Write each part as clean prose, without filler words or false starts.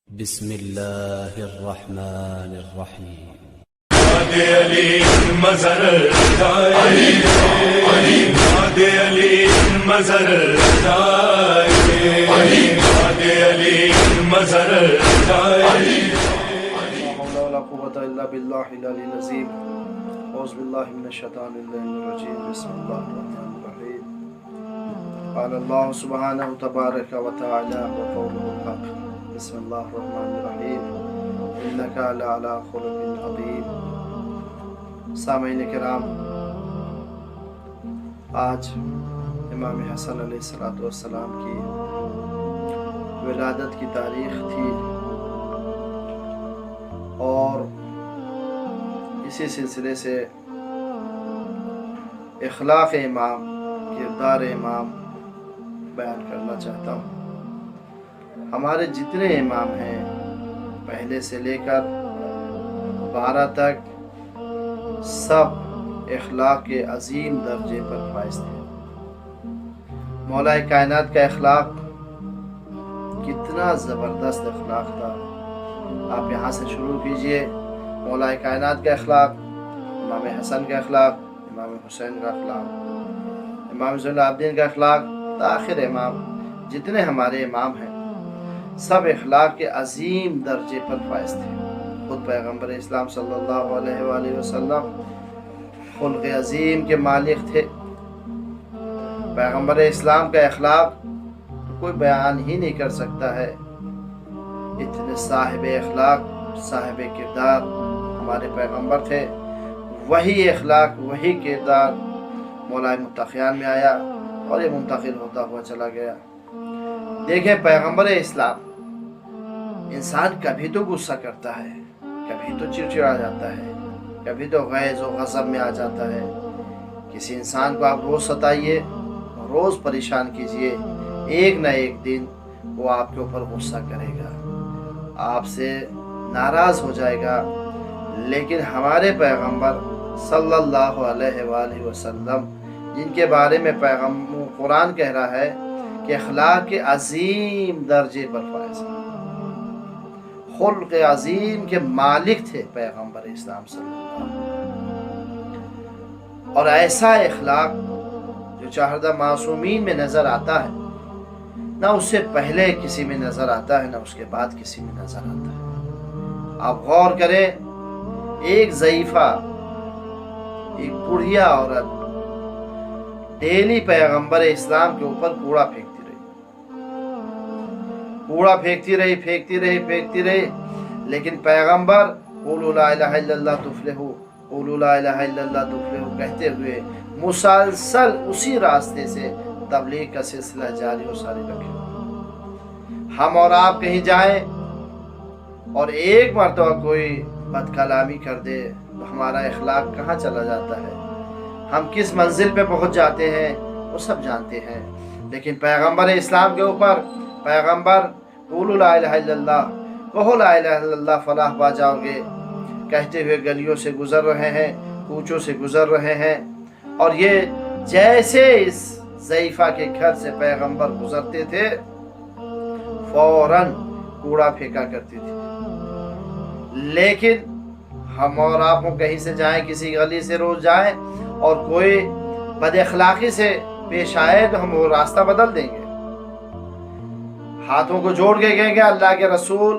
بسم الله الرحمن الرحيم. علي مزر علي علي مزر علي مزر علي لا حول ولا قوة إلا بالله العلي العظيم. أعوذ بالله من الشيطان الرجيم. بسم الله الرحمن الرحيم. قال الله سبحانه تبارك وتعالى وقوله الحق. بسم الله الرحمن الرحيم. إنك لعلى خلق عظيم. سامعین کرام، آج امام حسن علیہ السلام کی ولادت کی تاریخ تھی اور اسی سلسلے سے اخلاق امام، کردار امام بیان کرنا چاہتا ہوں۔ ہمارے جتنے امام ہیں پہلے سے لے کر 12 تک، سب اخلاق کے عظیم درجے پر فائز تھے۔ مولا کائنات کا اخلاق کتنا زبردست اخلاق تھا، آپ یہاں سے شروع کیجئے۔ مولا کائنات کا اخلاق، امام حسن کا اخلاق، امام حسین کا اخلاق، امام زین العابدین کا اخلاق، آخر امام، جتنے ہمارے امام ہیں سب اخلاق کے عظیم درجے پر فائز تھے۔ خود پیغمبر اسلام صلی اللہ علیہ وآلہ وسلم خلق عظیم کے مالک تھے۔ پیغمبر اسلام کا اخلاق کوئی بیان ہی نہیں کر سکتا ہے، اتنے صاحب اخلاق، صاحب کردار ہمارے پیغمبر تھے۔ وہی اخلاق، وہی کردار مولا متقیان میں آیا اور یہ منتقل ہوتا ہوا چلا گیا۔ دیکھیں، پیغمبر اسلام، انسان کبھی تو غصہ کرتا ہے، کبھی تو چڑچڑا جاتا ہے، کبھی تو غیظ و غضب میں آ جاتا ہے۔ کسی انسان کو آپ روز ستائیے، روز پریشان کیجئے، ایک نہ ایک دن وہ آپ کے اوپر غصہ کرے گا، آپ سے ناراض ہو جائے گا۔ لیکن ہمارے پیغمبر صلی اللہ علیہ وآلہ وسلم، جن کے بارے میں قرآن کہہ رہا ہے کہ اخلاق کے عظیم درجے پر فائز ہیں، خلق عظیم کے مالک تھے پیغمبر اسلام صلی اللہ علیہ وسلم۔ اور ایسا اخلاق جو چاہردہ معصومین میں نظر آتا ہے، نہ اس سے پہلے کسی میں نظر آتا ہے، نہ اس کے بعد کسی میں نظر آتا ہے۔ آپ غور کریں، ایک ضعیفہ، ایک بڑھیا عورت ڈیلی پیغمبر اسلام کے اوپر کوڑا پھینکتی رہی، لیکن پیغمبر قولوا لا الہ الا اللہ تفلحوا، قولوا لا الہ الا اللہ تفلحوا کہتے ہوئے مسلسل اسی راستے سے تبلیغ کا سلسلہ جاری و ساری رکھے۔ ہم اور آپ کہیں جائیں اور ایک مرتبہ کوئی بد کلامی کر دے تو ہمارا اخلاق کہاں چلا جاتا ہے، ہم کس منزل پہ پہنچ جاتے ہیں وہ سب جانتے ہیں۔ لیکن پیغمبر اسلام کے اوپر پیغمبر قولوا لا الہ الا اللہ، کہو لا الہ الا اللہ فلاح پا جاؤ گے کہتے ہوئے گلیوں سے گزر رہے ہیں، کوچوں سے گزر رہے ہیں، اور یہ جیسے اس ضعیفہ کے گھر سے پیغمبر گزرتے تھے فوراً کوڑا پھینکا کرتی تھی۔ لیکن ہم اور آپ کہیں سے جائیں، کسی گلی سے روز جائیں اور کوئی بد اخلاقی سے پیش آئے تو ہم وہ راستہ بدل دیں گے، ہاتھوں کو جوڑ کے کہیں گے اللہ کے رسول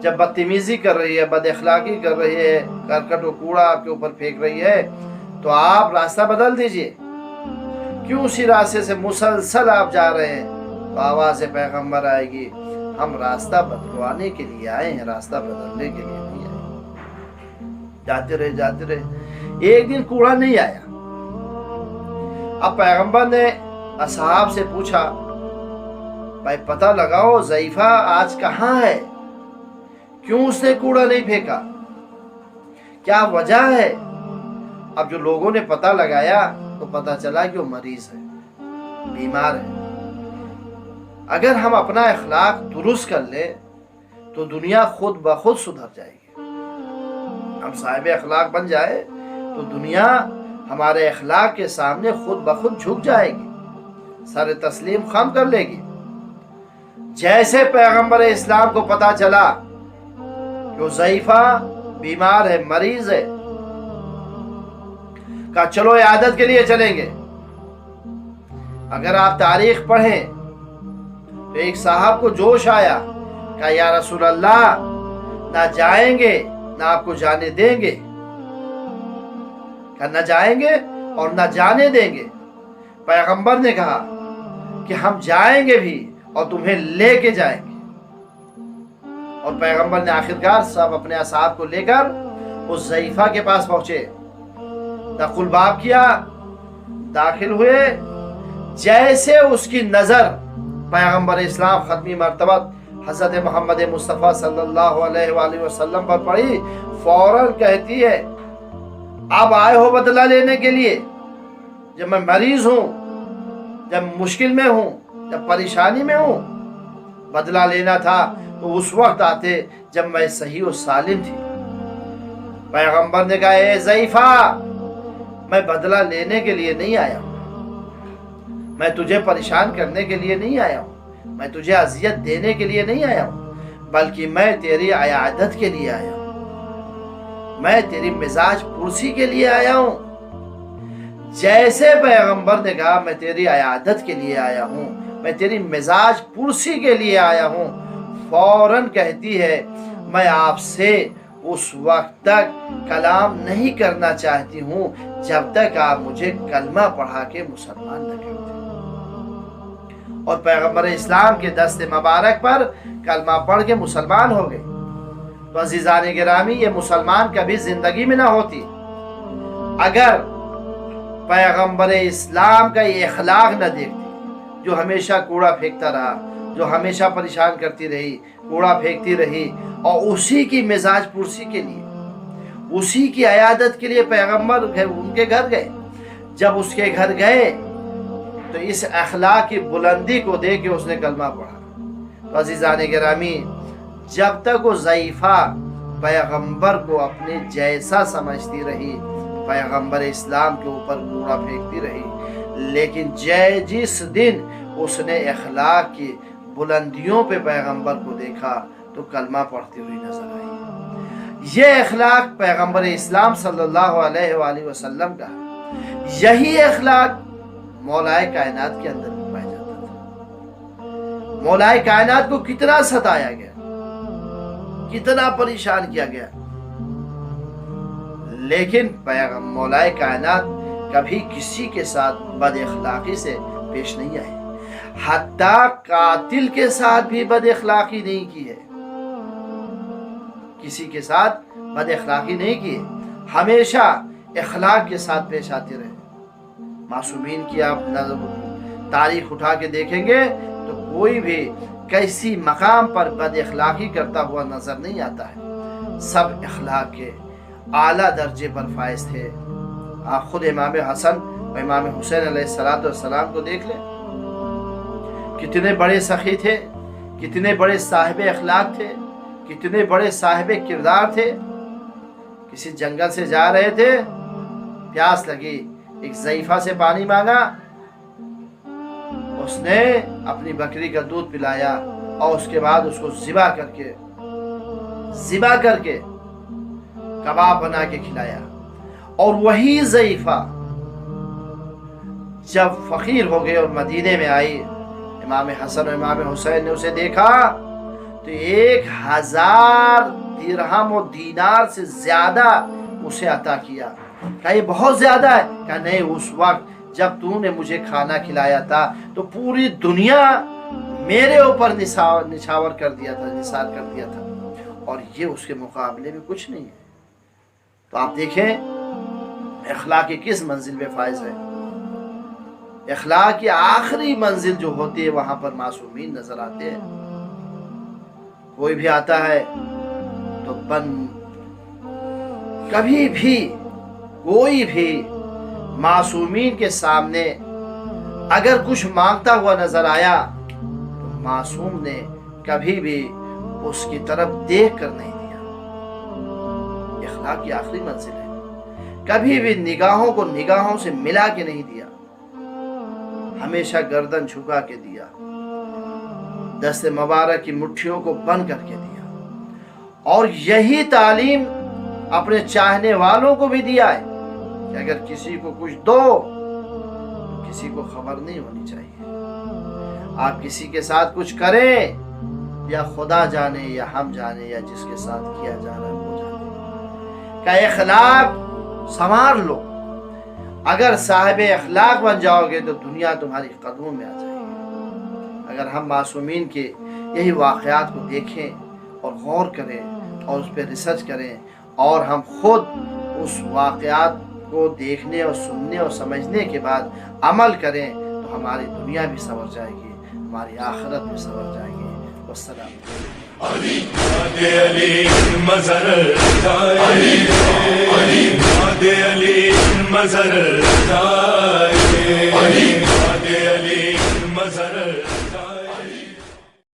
جب بدتمیزی کر رہی ہے، بد اخلاقی کر رہی ہے، کرکٹ و کوڑا آپ کے اوپر پھینک رہی ہے تو آپ راستہ بدل دیجئے۔ کیوں اسی راستے سے مسلسل آپ جا رہے ہیں؟ تو آواز پیغمبر آئے گی، ہم راستہ بدلوانے کے لیے آئے ہیں، راستہ بدلنے کے لیے نہیں آئے۔ جاتے رہے، ایک دن کوڑا نہیں آیا۔ اب پیغمبر نے اصحاب سے پوچھا، بھائی پتہ لگاؤ ضعیفہ آج کہاں ہے، کیوں اس نے کوڑا نہیں پھینکا، کیا وجہ ہے؟ اب جو لوگوں نے پتہ لگایا تو پتہ چلا کہ وہ مریض ہے، بیمار ہے۔ اگر ہم اپنا اخلاق درست کر لیں تو دنیا خود بخود سدھر جائے گی۔ ہم صاحب اخلاق بن جائے تو دنیا ہمارے اخلاق کے سامنے خود بخود جھک جائے گی، سر تسلیم خم کر لے گی۔ جیسے پیغمبر اسلام کو پتا چلا کہ ضعیفہ بیمار ہے، مریض ہے، کہا چلو عیادت کے لیے چلیں گے۔ اگر آپ تاریخ پڑھیں تو ایک صاحب کو جوش آیا، کہا یا رسول اللہ نہ جائیں گے نہ آپ کو جانے دیں گے، کہا نہ جائیں گے اور نہ جانے دیں گے۔ پیغمبر نے کہا کہ ہم جائیں گے بھی اور تمہیں لے کے جائیں گے۔ اور پیغمبر نے آخرکار سب اپنے اصحاب کو لے کر اس ضعیفہ کے پاس پہنچے، دخل باب کیا، داخل ہوئے۔ جیسے اس کی نظر پیغمبر اسلام ختمی مرتبہ حضرت محمد مصطفیٰ صلی اللہ علیہ وآلہ وسلم پر پڑی، فوراً کہتی ہے اب آئے ہو بدلہ لینے کے لیے؟ جب میں مریض ہوں، جب مشکل میں ہوں، جب پریشانی میں ہوں، بدلہ لینا تھا تو اس وقت آتے جب میں صحیح و سالم تھی۔ پیغمبر نے کہا اے ضعیفہ، میں بدلہ لینے کے لیے نہیں آیا ہوں، میں تجھے پریشان کرنے کے لیے نہیں آیا ہوں، میں تجھے اذیت دینے کے لیے نہیں آیا ہوں، بلکہ میں تیری عیادت کے لیے آیا ہوں، میں تیری مزاج پرسی کے لیے آیا ہوں۔ جیسے پیغمبر نے کہا میں تیری عیادت کے لیے آیا ہوں، میں تیری مزاج پرسی کے لیے آیا ہوں، فوراً کہتی ہے میں آپ سے اس وقت تک کلام نہیں کرنا چاہتی ہوں جب تک آپ مجھے کلمہ پڑھا کے مسلمان نہ کر دیں۔ اور پیغمبر اسلام کے دست مبارک پر کلمہ پڑھ کے مسلمان ہو گئے۔ تو عزیزان گرامی، یہ مسلمان کبھی زندگی میں نہ ہوتی اگر پیغمبر اسلام کا یہ اخلاق نہ دیکھتی، جو ہمیشہ کوڑا پھینکتا رہا، جو ہمیشہ پریشان کرتی رہی، کوڑا پھینکتی رہی، اور اسی کی مزاج پرسی کے لیے، اسی کی عیادت کے لیے پیغمبر ان کے گھر گئے۔ جب اس کے گھر گئے تو اس اخلاق کی بلندی کو دیکھ کے اس نے کلمہ پڑھا۔ تو عزیزان گرامی، جب تک وہ ضعیفہ پیغمبر کو اپنے جیسا سمجھتی رہی، پیغمبر اسلام کے اوپر کوڑا پھینکتی رہی، لیکن جس دن اس نے اخلاق کی بلندیوں پہ پیغمبر کو دیکھا تو کلمہ پڑھتی ہوئی نظر آئی۔ یہ اخلاق پیغمبر اسلام صلی اللہ علیہ وآلہ وسلم کا ہے۔ یہی اخلاق مولائے کائنات کے اندر بھی پایا جاتا تھا۔ مولائے کائنات کو کتنا ستایا گیا، کتنا پریشان کیا گیا، لیکن مولائے کائنات کبھی کسی کے ساتھ بد اخلاقی سے پیش نہیں آئے، حتیٰ قاتل کے ساتھ بھی بد اخلاقی نہیں کی ہے، کسی کے ساتھ بد اخلاقی نہیں کی ہے، ہمیشہ اخلاق کے ساتھ پیش آتے رہے۔ معصومین کی آپ تاریخ اٹھا کے دیکھیں گے تو کوئی بھی کسی مقام پر بد اخلاقی کرتا ہوا نظر نہیں آتا ہے، سب اخلاق کے اعلیٰ درجے پر فائز تھے۔ آپ خود امام حسن و امام حسین علیہ السلام کو دیکھ لیں، کتنے بڑے سخی تھے، کتنے بڑے صاحب اخلاق تھے، کتنے بڑے صاحب کردار تھے۔ کسی جنگل سے جا رہے تھے، پیاس لگی، ایک ضعیفہ سے پانی مانگا، اس نے اپنی بکری کا دودھ پلایا اور اس کے بعد اس کو ذبح کر کے کباب بنا کے کھلایا۔ اور وہی ضعیفہ جب فقیر ہو گئے اور مدینے میں آئی، امام حسن و امام حسین نے اسے دیکھا تو 1000 درہم و دینار سے زیادہ اسے عطا کیا۔ کہا یہ بہت زیادہ ہے؟ کہا نہیں، اس وقت جب تو نے مجھے کھانا کھلایا تھا تو پوری دنیا میرے اوپر نچھاور کر دیا تھا، نثار کر دیا تھا، اور یہ اس کے مقابلے میں کچھ نہیں ہے۔ تو آپ دیکھیں اخلاق کی کس منزل پہ فائز ہے۔ اخلاق کی آخری منزل جو ہوتی ہے وہاں پر معصومین نظر آتے ہیں۔ کوئی بھی آتا ہے تو کبھی بھی کوئی بھی معصومین کے سامنے اگر کچھ مانگتا ہوا نظر آیا تو معصوم نے کبھی بھی اس کی طرف دیکھ کر نہیں دیا۔ اخلاق کی آخری منزل ہے، کبھی بھی نگاہوں کو نگاہوں سے ملا کے نہیں دیا، ہمیشہ گردن جھکا کے دیا۔ دست مبارک کی مٹھیوں کو بند کر کے دیا، اور یہی تعلیم اپنے چاہنے والوں کو بھی دیا ہے کہ اگر کسی کو کچھ دو تو کسی کو خبر نہیں ہونی چاہیے۔ آپ کسی کے ساتھ کچھ کریں، یا خدا جانے یا ہم جانے یا جس کے ساتھ کیا جا رہا ہے وہ جانے، کا اخلاق سنوار لو۔ اگر صاحب اخلاق بن جاؤ گے تو دنیا تمہاری قدموں میں آ جائے گی۔ اگر ہم معصومین کے یہی واقعات کو دیکھیں اور غور کریں اور اس پہ ریسرچ کریں، اور ہم خود اس واقعات کو دیکھنے اور سننے اور سمجھنے کے بعد عمل کریں تو ہماری دنیا بھی سنور جائے گی، ہماری آخرت بھی سنور جائے گی۔ والسلام علی مظہر علی مظہر